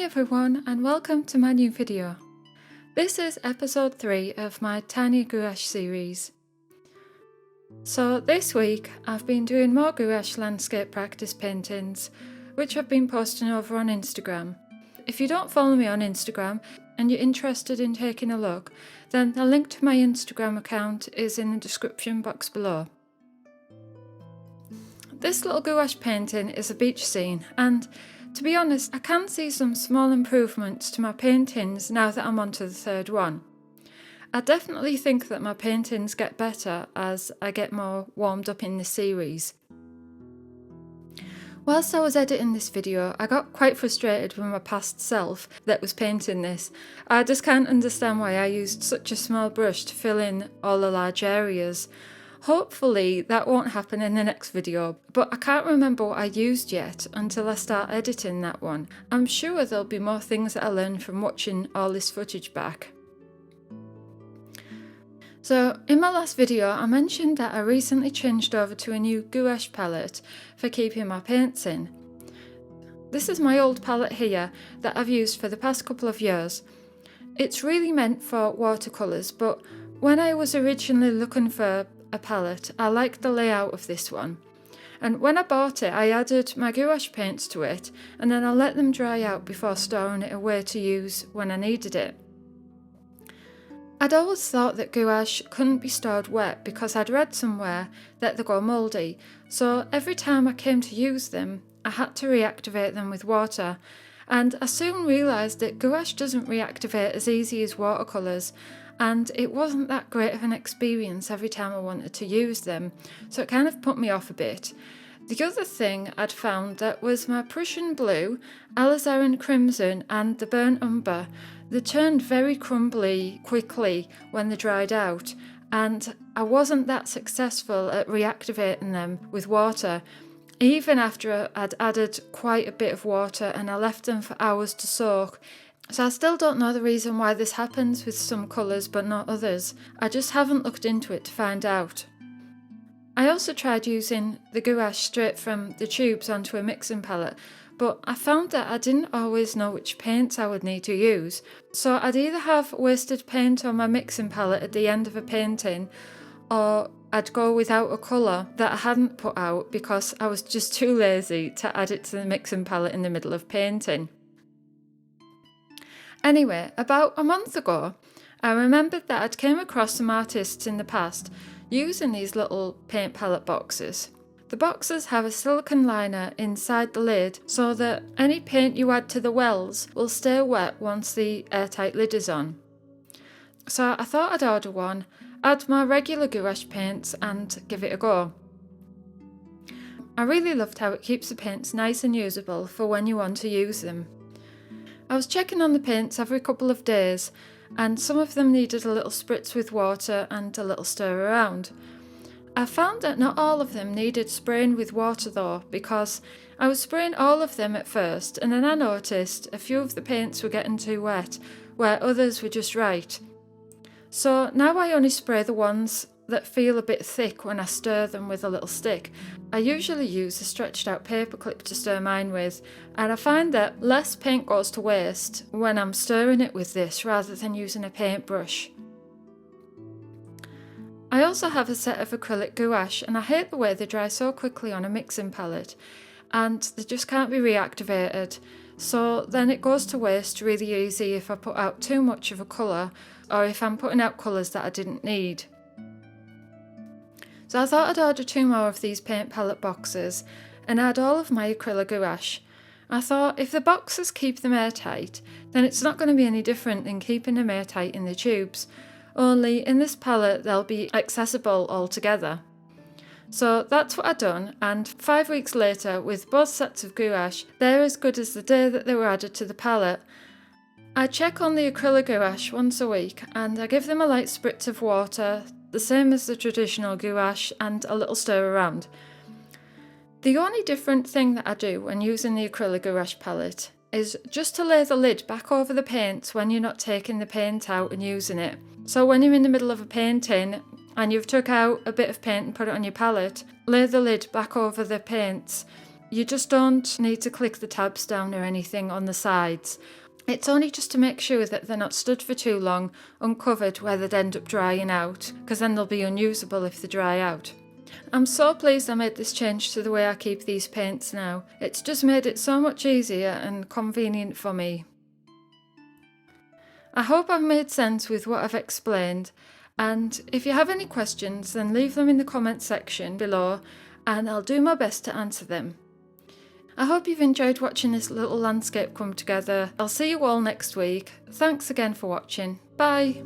everyone and welcome to my new video. This is episode 3 of my tiny gouache series. So this week I've been doing more gouache landscape practice paintings which I've been posting over on Instagram. If you don't follow me on Instagram and you're interested in taking a look, then the link to my Instagram account is in the description box below. This little gouache painting is a beach scene, and to be honest, I can see some small improvements to my paintings now that I'm on to the third one. I definitely think that my paintings get better as I get more warmed up in this series. Whilst I was editing this video, I got quite frustrated with my past self that was painting this. I just can't understand why I used such a small brush to fill in all the large areas. Hopefully that won't happen in the next video, but I can't remember what I used yet until I start editing that one. I'm sure there'll be more things that I learned from watching all this footage back. So in my last video I mentioned that I recently changed over to a new gouache palette for keeping my paints in. This is my old palette here that I've used for the past couple of years. It's really meant for watercolours, but when I was originally looking for a palette, I liked the layout of this one, and when I bought it I added my gouache paints to it and then I let them dry out before storing it away to use when I needed it. I'd always thought that gouache couldn't be stored wet because I'd read somewhere that they go mouldy, so every time I came to use them I had to reactivate them with water, and I soon realised that gouache doesn't reactivate as easy as watercolours, and it wasn't that great of an experience every time I wanted to use them, so it kind of put me off a bit. The other thing I'd found that was my Prussian blue, alizarin crimson and the burnt umber. They turned very crumbly quickly when they dried out, and I wasn't that successful at reactivating them with water, even after I'd added quite a bit of water and I left them for hours to soak. So I still don't know the reason why this happens with some colours but not others. I just haven't looked into it to find out. I also tried using the gouache straight from the tubes onto a mixing palette, but I found that I didn't always know which paints I would need to use. So I'd either have wasted paint on my mixing palette at the end of a painting, or I'd go without a colour that I hadn't put out because I was just too lazy to add it to the mixing palette in the middle of painting. Anyway, about a month ago, I remembered that I'd came across some artists in the past using these little paint palette boxes. The boxes have a silicone liner inside the lid so that any paint you add to the wells will stay wet once the airtight lid is on. So I thought I'd order one, add my regular gouache paints and give it a go. I really loved how it keeps the paints nice and usable for when you want to use them. I was checking on the paints every couple of days, and some of them needed a little spritz with water and a little stir around. I found that not all of them needed spraying with water though, because I was spraying all of them at first and then I noticed a few of the paints were getting too wet, where others were just right. So now I only spray the ones that feel a bit thick when I stir them with a little stick. I usually use a stretched out paper clip to stir mine with, and I find that less paint goes to waste when I'm stirring it with this rather than using a paintbrush. I also have a set of acrylic gouache, and I hate the way they dry so quickly on a mixing palette and they just can't be reactivated, so then it goes to waste really easy if I put out too much of a colour or if I'm putting out colours that I didn't need. So I thought I'd order 2 more of these paint palette boxes and add all of my acrylic gouache. I thought if the boxes keep them airtight, then it's not going to be any different than keeping them airtight in the tubes, only in this palette they'll be accessible altogether. So that's what I'd done, and 5 weeks later, with both sets of gouache, they're as good as the day that they were added to the palette. I check on the acrylic gouache once a week and I give them a light spritz of water, the same as the traditional gouache, and a little stir around. The only different thing that I do when using the acrylic gouache palette is just to lay the lid back over the paint when you're not taking the paint out and using it. So when you're in the middle of a painting and you've took out a bit of paint and put it on your palette, lay the lid back over the paints. You just don't need to click the tabs down or anything on the sides. It's only just to make sure that they're not stood for too long uncovered where they'd end up drying out, because then they'll be unusable if they dry out. I'm so pleased I made this change to the way I keep these paints now. It's just made it so much easier and convenient for me. I hope I've made sense with what I've explained, and if you have any questions then leave them in the comment section below and I'll do my best to answer them. I hope you've enjoyed watching this little landscape come together. I'll see you all next week. Thanks again for watching. Bye!